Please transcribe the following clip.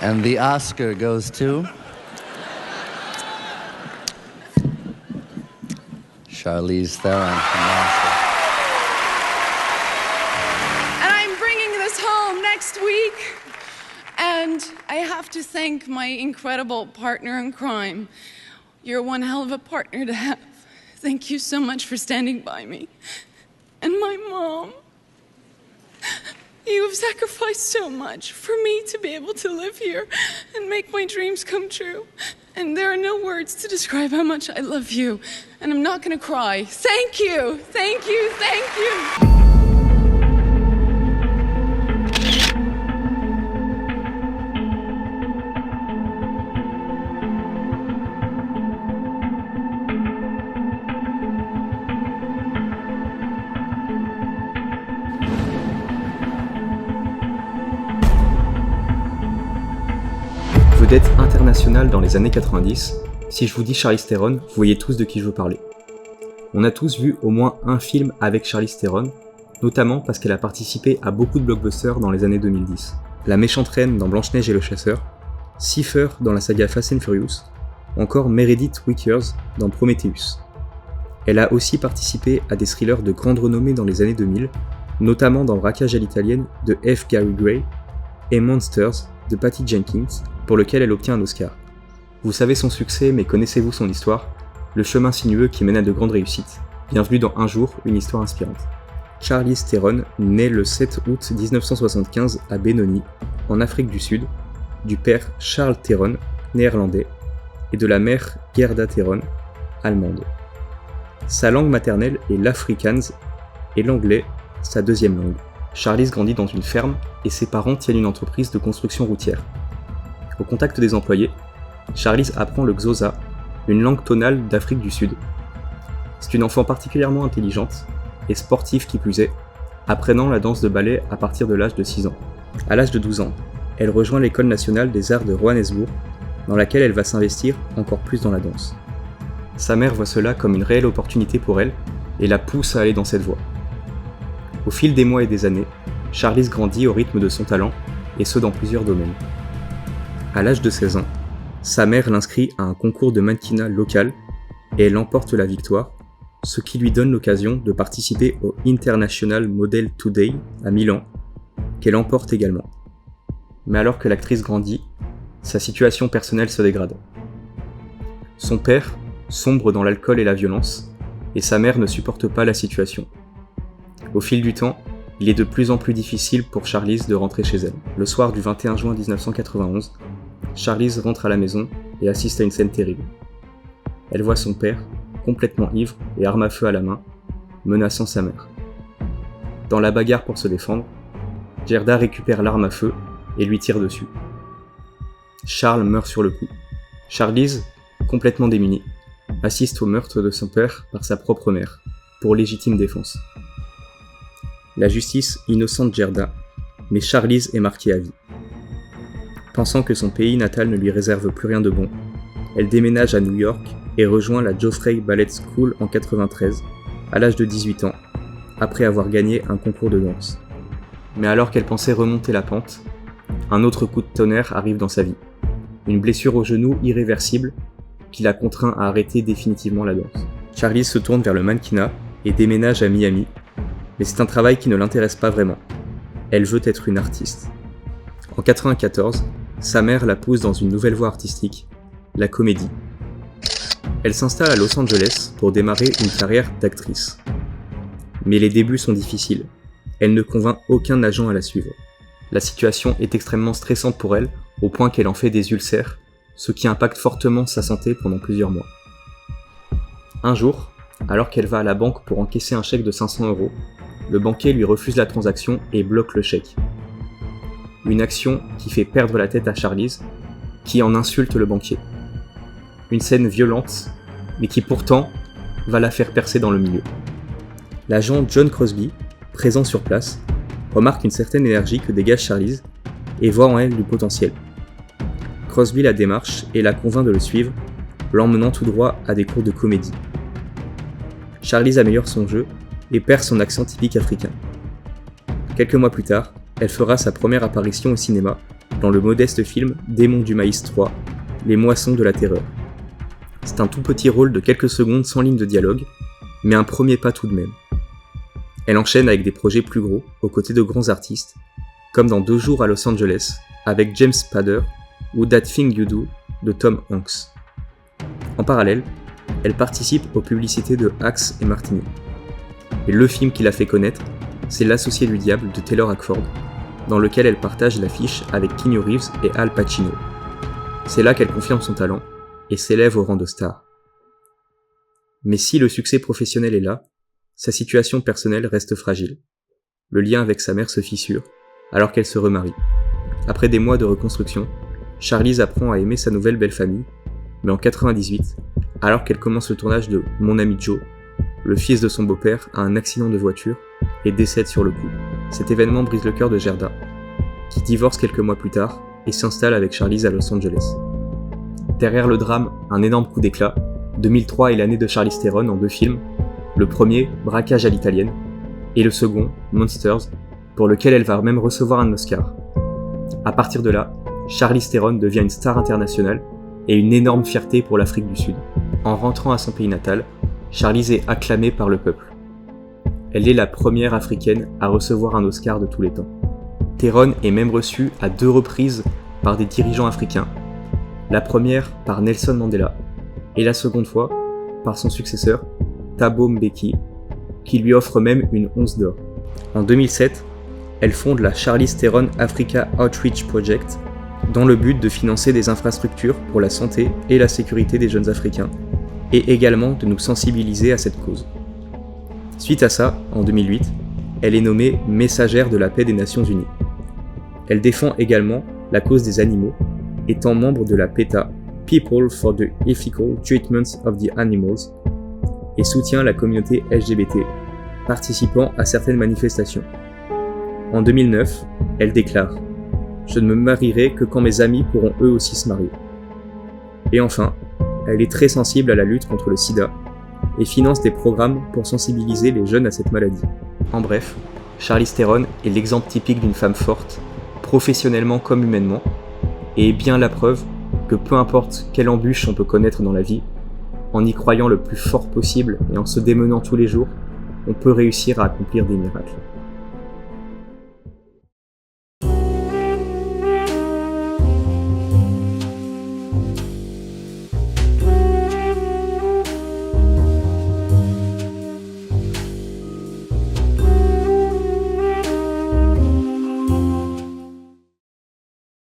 And the Oscar goes to Charlize Theron from Master. And I'm bringing this home next week. And I have to thank my incredible partner in crime. You're one hell of a partner to have. Thank you so much for standing by me. And my mom. You have sacrificed so much for me to be able to live here and make my dreams come true. And there are no words to describe how much I love you. And I'm not gonna cry. Thank you, thank you, thank you. Vedette internationale dans les années 90, si je vous dis Charlize Theron, vous voyez tous de qui je veux parler. On a tous vu au moins un film avec Charlize Theron, notamment parce qu'elle a participé à beaucoup de blockbusters dans les années 2010. La méchante reine dans Blanche-Neige et le Chasseur, Cipher dans la saga Fast and Furious, ou encore Meredith Wickers dans Prometheus. Elle a aussi participé à des thrillers de grande renommée dans les années 2000, notamment dans Braquage à l'italienne de F. Gary Gray et Monsters de Patty Jenkins, pour lequel elle obtient un Oscar. Vous savez son succès, mais connaissez-vous son histoire? Le chemin sinueux qui mène à de grandes réussites. Bienvenue dans Un jour, une histoire inspirante. Charlize Theron naît le 7 août 1975 à Benoni, en Afrique du Sud, du père Charles Theron, néerlandais, et de la mère Gerda Theron, allemande. Sa langue maternelle est l'afrikaans et l'anglais, sa deuxième langue. Charlize grandit dans une ferme et ses parents tiennent une entreprise de construction routière. Au contact des employés, Charlize apprend le Xhosa, une langue tonale d'Afrique du Sud. C'est une enfant particulièrement intelligente et sportive qui plus est, apprenant la danse de ballet à partir de l'âge de 6 ans. À l'âge de 12 ans, elle rejoint l'école nationale des arts de Johannesburg, dans laquelle elle va s'investir encore plus dans la danse. Sa mère voit cela comme une réelle opportunité pour elle et la pousse à aller dans cette voie. Au fil des mois et des années, Charlize grandit au rythme de son talent, et ce dans plusieurs domaines. À l'âge de 16 ans, sa mère l'inscrit à un concours de mannequinat local et elle emporte la victoire, ce qui lui donne l'occasion de participer au International Model Today à Milan, qu'elle emporte également. Mais alors que l'actrice grandit, sa situation personnelle se dégrade. Son père sombre dans l'alcool et la violence, et sa mère ne supporte pas la situation. Au fil du temps, il est de plus en plus difficile pour Charlize de rentrer chez elle. Le soir du 21 juin 1991, Charlize rentre à la maison et assiste à une scène terrible. Elle voit son père, complètement ivre et arme à feu à la main, menaçant sa mère. Dans la bagarre pour se défendre, Gerda récupère l'arme à feu et lui tire dessus. Charles meurt sur le coup. Charlize, complètement démunie, assiste au meurtre de son père par sa propre mère, pour légitime défense. La justice innocente Gerda, mais Charlize est marquée à vie. Pensant que son pays natal ne lui réserve plus rien de bon, elle déménage à New York et rejoint la Joffrey Ballet School en 1993, à l'âge de 18 ans, après avoir gagné un concours de danse. Mais alors qu'elle pensait remonter la pente, un autre coup de tonnerre arrive dans sa vie. Une blessure au genou irréversible qui la contraint à arrêter définitivement la danse. Charlize se tourne vers le mannequinat et déménage à Miami, mais c'est un travail qui ne l'intéresse pas vraiment. Elle veut être une artiste. En 1994, sa mère la pousse dans une nouvelle voie artistique, la comédie. Elle s'installe à Los Angeles pour démarrer une carrière d'actrice. Mais les débuts sont difficiles. Elle ne convainc aucun agent à la suivre. La situation est extrêmement stressante pour elle, au point qu'elle en fait des ulcères, ce qui impacte fortement sa santé pendant plusieurs mois. Un jour, alors qu'elle va à la banque pour encaisser un chèque de 500 €, le banquier lui refuse la transaction et bloque le chèque. Une action qui fait perdre la tête à Charlize, qui en insulte le banquier. Une scène violente, mais qui pourtant va la faire percer dans le milieu. L'agent John Crosby, présent sur place, remarque une certaine énergie que dégage Charlize et voit en elle du potentiel. Crosby la démarche et la convainc de le suivre, l'emmenant tout droit à des cours de comédie. Charlize améliore son jeu et perd son accent typique africain. Quelques mois plus tard, elle fera sa première apparition au cinéma dans le modeste film Démons du Maïs 3, Les Moissons de la Terreur. C'est un tout petit rôle de quelques secondes sans ligne de dialogue, mais un premier pas tout de même. Elle enchaîne avec des projets plus gros, aux côtés de grands artistes, comme dans 2 jours à Los Angeles, avec James Spader, ou That Thing You Do, de Tom Hanks. En parallèle, elle participe aux publicités de Axe et Martini. Et le film qui l'a fait connaître, c'est L'Associé du Diable de Taylor Hackford, dans lequel elle partage l'affiche avec Keanu Reeves et Al Pacino. C'est là qu'elle confirme son talent et s'élève au rang de star. Mais si le succès professionnel est là, sa situation personnelle reste fragile. Le lien avec sa mère se fissure, alors qu'elle se remarie. Après des mois de reconstruction, Charlize apprend à aimer sa nouvelle belle famille, mais en 98, alors qu'elle commence le tournage de Mon ami Joe, le fils de son beau-père a un accident de voiture et décède sur le coup. Cet événement brise le cœur de Gerda, qui divorce quelques mois plus tard et s'installe avec Charlize à Los Angeles. Derrière le drame, un énorme coup d'éclat, 2003 est l'année de Charlize Theron en 2 films, le premier, Braquage à l'italienne, et le second, Monsters, pour lequel elle va même recevoir un Oscar. À partir de là, Charlize Theron devient une star internationale et une énorme fierté pour l'Afrique du Sud. En rentrant à son pays natal, Charlize est acclamée par le peuple. Elle est la première africaine à recevoir un Oscar de tous les temps. Theron est même reçue à 2 reprises par des dirigeants africains, la première par Nelson Mandela, et la seconde fois par son successeur, Thabo Mbeki, qui lui offre même une once d'or. En 2007, elle fonde la Charlize Theron Africa Outreach Project, dans le but de financer des infrastructures pour la santé et la sécurité des jeunes Africains, et également de nous sensibiliser à cette cause. Suite à ça, en 2008, elle est nommée messagère de la paix des Nations Unies. Elle défend également la cause des animaux, étant membre de la PETA, People for the Ethical Treatment of the Animals, et soutient la communauté LGBT, participant à certaines manifestations. En 2009, elle déclare « Je ne me marierai que quand mes amis pourront eux aussi se marier ». Et enfin, elle est très sensible à la lutte contre le sida, et finance des programmes pour sensibiliser les jeunes à cette maladie. En bref, Charlize Theron est l'exemple typique d'une femme forte, professionnellement comme humainement, et est bien la preuve que peu importe quelle embûche on peut connaître dans la vie, en y croyant le plus fort possible et en se démenant tous les jours, on peut réussir à accomplir des miracles.